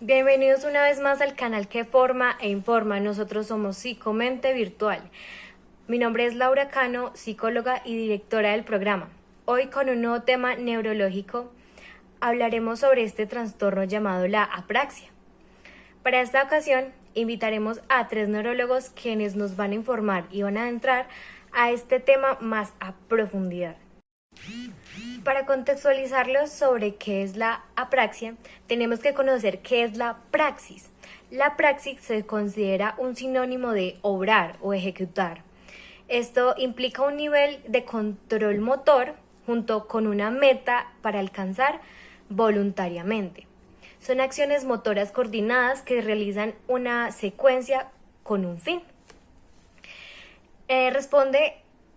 Bienvenidos una vez más al canal que forma e informa. Nosotros somos Psicomente Virtual. Mi nombre es Laura Cano, psicóloga y directora del programa. Hoy con un nuevo tema neurológico hablaremos sobre este trastorno llamado la apraxia. Para esta ocasión invitaremos a 3 neurólogos quienes nos van a informar y van a adentrar a este tema más a profundidad. Para contextualizarlos sobre qué es la apraxia, tenemos que conocer qué es la praxis. La praxis se considera un sinónimo de obrar o ejecutar. Esto implica un nivel de control motor junto con una meta para alcanzar voluntariamente. Son acciones motoras coordinadas que realizan una secuencia con un fin. Responde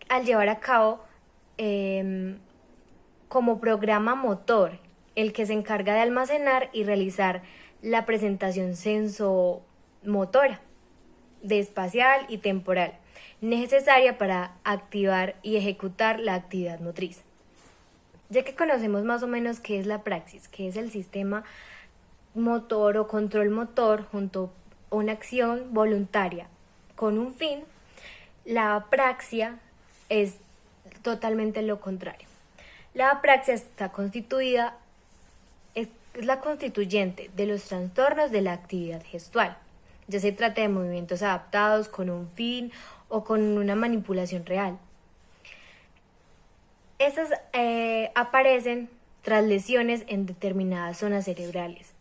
al llevar a cabo como programa motor, el que se encarga de almacenar y realizar la presentación sensomotora, de espacial y temporal, necesaria para activar y ejecutar la actividad motriz. Ya que conocemos más o menos qué es la praxis, que es el sistema motor o control motor junto a una acción voluntaria con un fin, la apraxia es totalmente lo contrario. La apraxia está constituida, es la constituyente de los trastornos de la actividad gestual, ya se trata de movimientos adaptados con un fin o con una manipulación real. Estas aparecen tras lesiones en determinadas zonas cerebrales.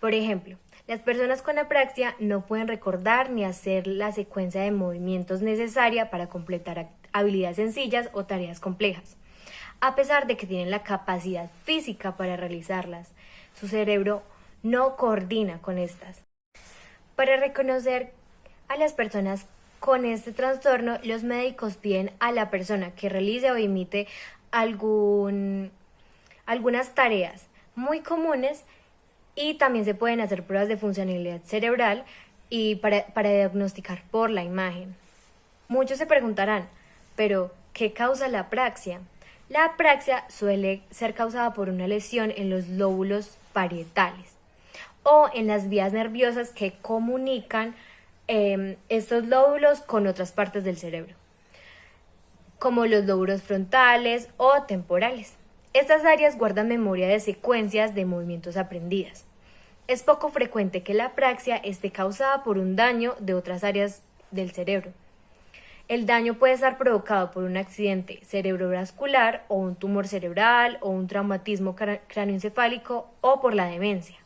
Por ejemplo, las personas con apraxia no pueden recordar ni hacer la secuencia de movimientos necesaria para completar habilidades sencillas o tareas complejas, a pesar de que tienen la capacidad física para realizarlas. Su cerebro no coordina con estas. Para reconocer a las personas con este trastorno, los médicos piden a la persona que realice o imite algunas tareas muy comunes, y también se pueden hacer pruebas de funcionalidad cerebral y para diagnosticar por la imagen. Muchos se preguntarán, ¿pero qué causa la apraxia? La apraxia suele ser causada por una lesión en los lóbulos parietales o en las vías nerviosas que comunican estos lóbulos con otras partes del cerebro, como los lóbulos frontales o temporales. Estas áreas guardan memoria de secuencias de movimientos aprendidas. Es poco frecuente que la apraxia esté causada por un daño de otras áreas del cerebro. El daño puede estar provocado por un accidente cerebrovascular o un tumor cerebral o un traumatismo cráneoencefálico o por la demencia.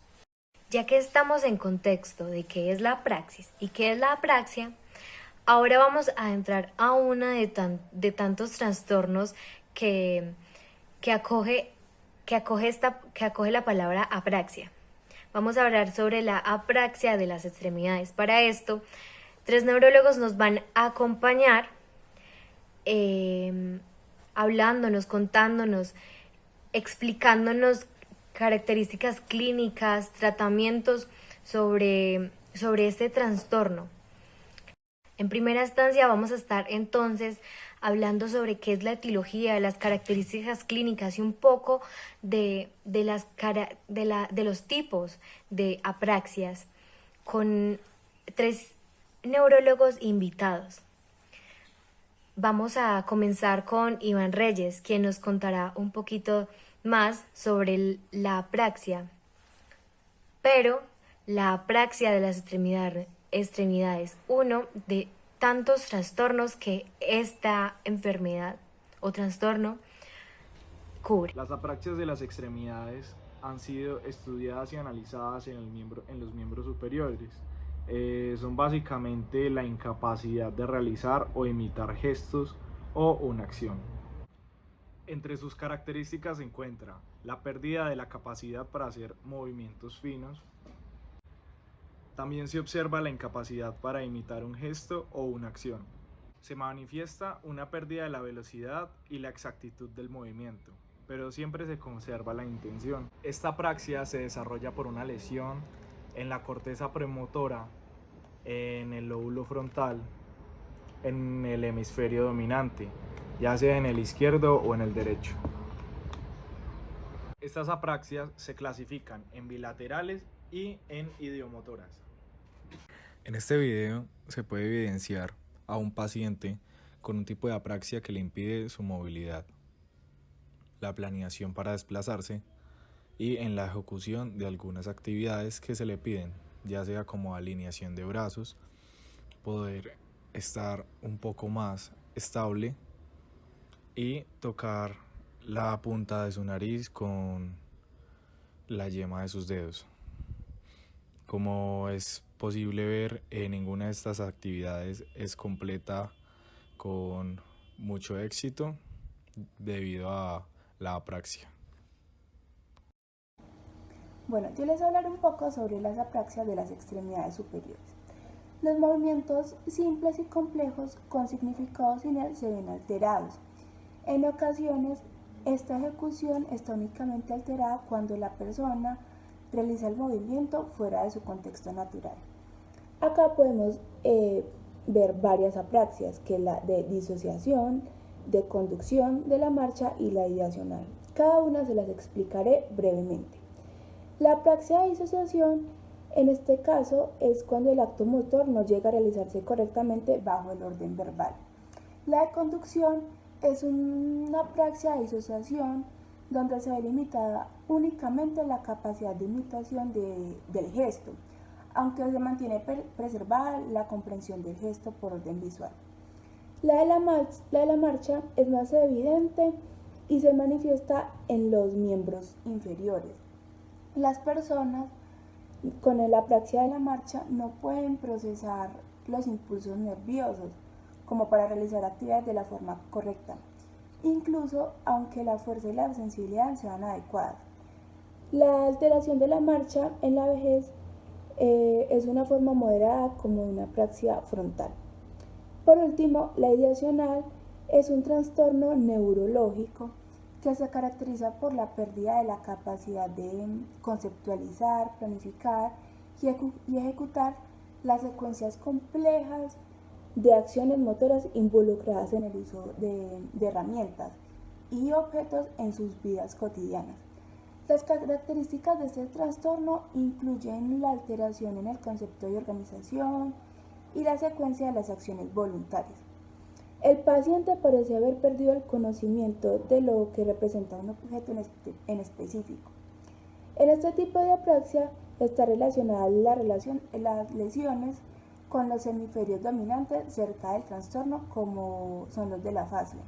Ya que estamos en contexto de qué es la praxis y qué es la apraxia, ahora vamos a entrar a una de tantos trastornos que acoge la palabra apraxia. Vamos a hablar sobre la apraxia de las extremidades. Para esto, 3 neurólogos nos van a acompañar hablándonos, contándonos, explicándonos características clínicas, tratamientos sobre este trastorno. En primera instancia vamos a estar entonces hablando sobre qué es la etiología, las características clínicas y un poco de los tipos de apraxias con 3 neurólogos invitados. Vamos a comenzar con Iván Reyes, quien nos contará un poquito más sobre la apraxia, pero la apraxia de las extremidades, uno de tantos trastornos que esta enfermedad o trastorno cubre. Las apraxias de las extremidades han sido estudiadas y analizadas en los miembros superiores. Son básicamente la incapacidad de realizar o imitar gestos o una acción. Entre sus características se encuentra la pérdida de la capacidad para hacer movimientos finos. También se observa la incapacidad para imitar un gesto o una acción. Se manifiesta una pérdida de la velocidad y la exactitud del movimiento, pero siempre se conserva la intención. Esta apraxia se desarrolla por una lesión en la corteza premotora, en el lóbulo frontal, en el hemisferio dominante, ya sea en el izquierdo o en el derecho. Estas apraxias se clasifican en bilaterales y en idiomotoras. En este video se puede evidenciar a un paciente con un tipo de apraxia que le impide su movilidad, la planeación para desplazarse y en la ejecución de algunas actividades que se le piden, ya sea como alineación de brazos, poder estar un poco más estable y tocar la punta de su nariz con la yema de sus dedos. Como es posible ver, ninguna de estas actividades es completa con mucho éxito debido a la apraxia. Bueno, yo les voy a hablar un poco sobre las apraxias de las extremidades superiores. Los movimientos simples y complejos con significado señal se ven alterados. En ocasiones, esta ejecución está únicamente alterada cuando la persona realiza el movimiento fuera de su contexto natural. Acá podemos ver varias apraxias, que es la de disociación, de conducción de la marcha y la ideacional. Cada una se las explicaré brevemente. La apraxia de disociación, en este caso, es cuando el acto motor no llega a realizarse correctamente bajo el orden verbal. La de conducción es una apraxia de disociación donde se ve limitada únicamente la capacidad de imitación del gesto, aunque se mantiene preservada la comprensión del gesto por orden visual. La de la marcha es más evidente y se manifiesta en los miembros inferiores. Las personas con la apraxia de la marcha no pueden procesar los impulsos nerviosos como para realizar actividades de la forma correcta, incluso aunque la fuerza y la sensibilidad sean adecuadas. La alteración de la marcha en la vejez es una forma moderada como de una apraxia frontal. Por último, la ideacional es un trastorno neurológico que se caracteriza por la pérdida de la capacidad de conceptualizar, planificar y ejecutar las secuencias complejas de acciones motoras involucradas en el uso de herramientas y objetos en sus vidas cotidianas. Las características de este trastorno incluyen la alteración en el concepto de organización y la secuencia de las acciones voluntarias. El paciente parece haber perdido el conocimiento de lo que representa un objeto en específico. En este tipo de apraxia está relacionada las lesiones con los hemisferios dominantes cerca del trastorno, como son los de la fascia.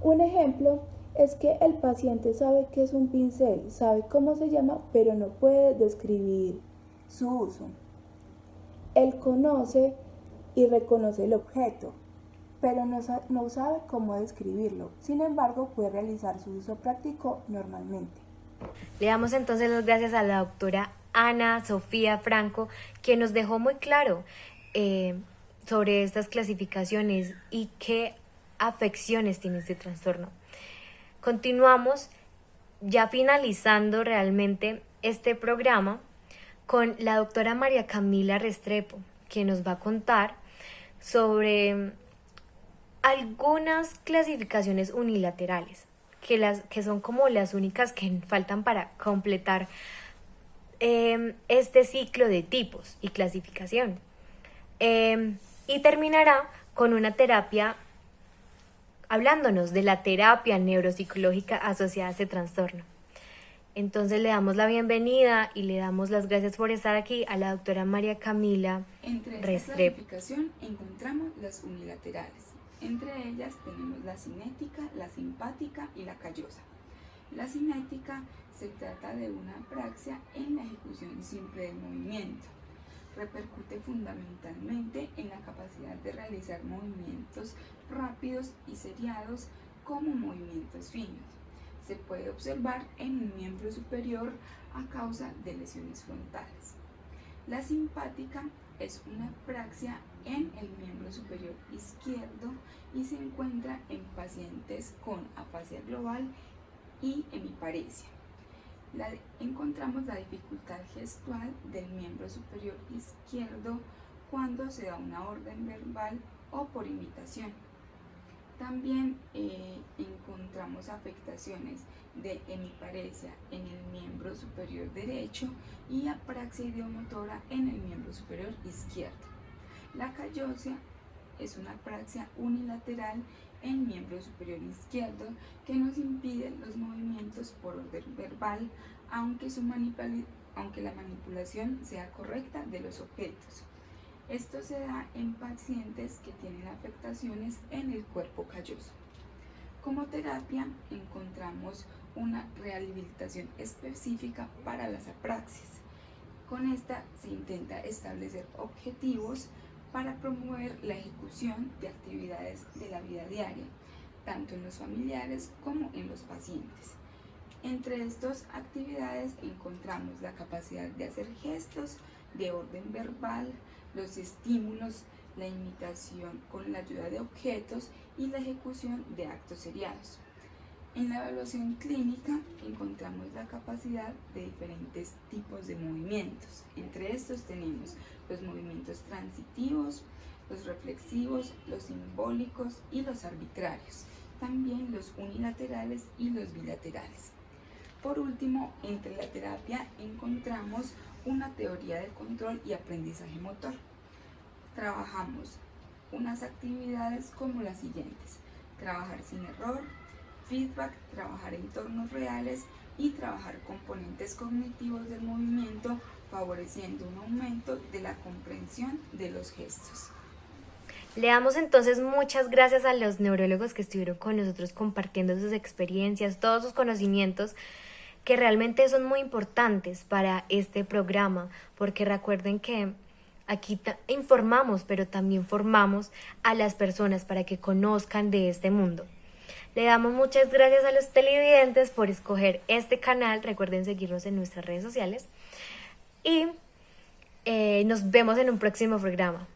Un ejemplo es que el paciente sabe que es un pincel, sabe cómo se llama, pero no puede describir su uso. Él conoce y reconoce el objeto, pero no sabe cómo describirlo. Sin embargo, puede realizar su uso práctico normalmente. Le damos entonces las gracias a la doctora Ana Sofía Franco, que nos dejó muy claro sobre estas clasificaciones y qué afecciones tiene este trastorno. Continuamos ya finalizando realmente este programa con la doctora María Camila Restrepo, que nos va a contar sobre algunas clasificaciones unilaterales, que son como las únicas que faltan para completar este ciclo de tipos y clasificación. Y terminará con una terapia, hablándonos de la terapia neuropsicológica asociada a este trastorno. Entonces le damos la bienvenida y le damos las gracias por estar aquí a la doctora María Camila Restrepo. Entre esta clasificación encontramos las unilaterales. Entre ellas tenemos la cinética, la simpática y la callosa. La cinética se trata de una apraxia en la ejecución simple del movimiento. Repercute fundamentalmente en la capacidad de realizar movimientos rápidos y seriados como movimientos finos. Se puede observar en un miembro superior a causa de lesiones frontales. La simpática es una apraxia en el miembro superior izquierdo y se encuentra en pacientes con afasia global y hemiparesia. Encontramos la dificultad gestual del miembro superior izquierdo cuando se da una orden verbal o por imitación. También encontramos afectaciones de hemiparesia en el miembro superior derecho y apraxia ideomotora en el miembro superior izquierdo. La callosia es una apraxia unilateral en miembro superior izquierdo que nos impide los movimientos por orden verbal, aunque la manipulación sea correcta de los objetos. Esto se da en pacientes que tienen afectaciones en el cuerpo calloso. Como terapia encontramos una rehabilitación específica para las apraxias. Con esta se intenta establecer objetivos para promover la ejecución de actividades de la vida diaria, tanto en los familiares como en los pacientes. Entre estas actividades encontramos la capacidad de hacer gestos de orden verbal, los estímulos, la imitación con la ayuda de objetos y la ejecución de actos seriados. En la evaluación clínica encontramos la capacidad de diferentes tipos de movimientos. Entre estos tenemos los movimientos transitivos, los reflexivos, los simbólicos y los arbitrarios. También los unilaterales y los bilaterales. Por último, entre la terapia encontramos una teoría de control y aprendizaje motor. Trabajamos unas actividades como las siguientes: trabajar sin error, feedback, trabajar entornos reales y trabajar componentes cognitivos del movimiento, favoreciendo un aumento de la comprensión de los gestos. Le damos entonces muchas gracias a los neurólogos que estuvieron con nosotros compartiendo sus experiencias, todos sus conocimientos, que realmente son muy importantes para este programa, porque recuerden que aquí informamos, pero también formamos a las personas para que conozcan de este mundo. Le damos muchas gracias a los televidentes por escoger este canal. Recuerden seguirnos en nuestras redes sociales y nos vemos en un próximo programa.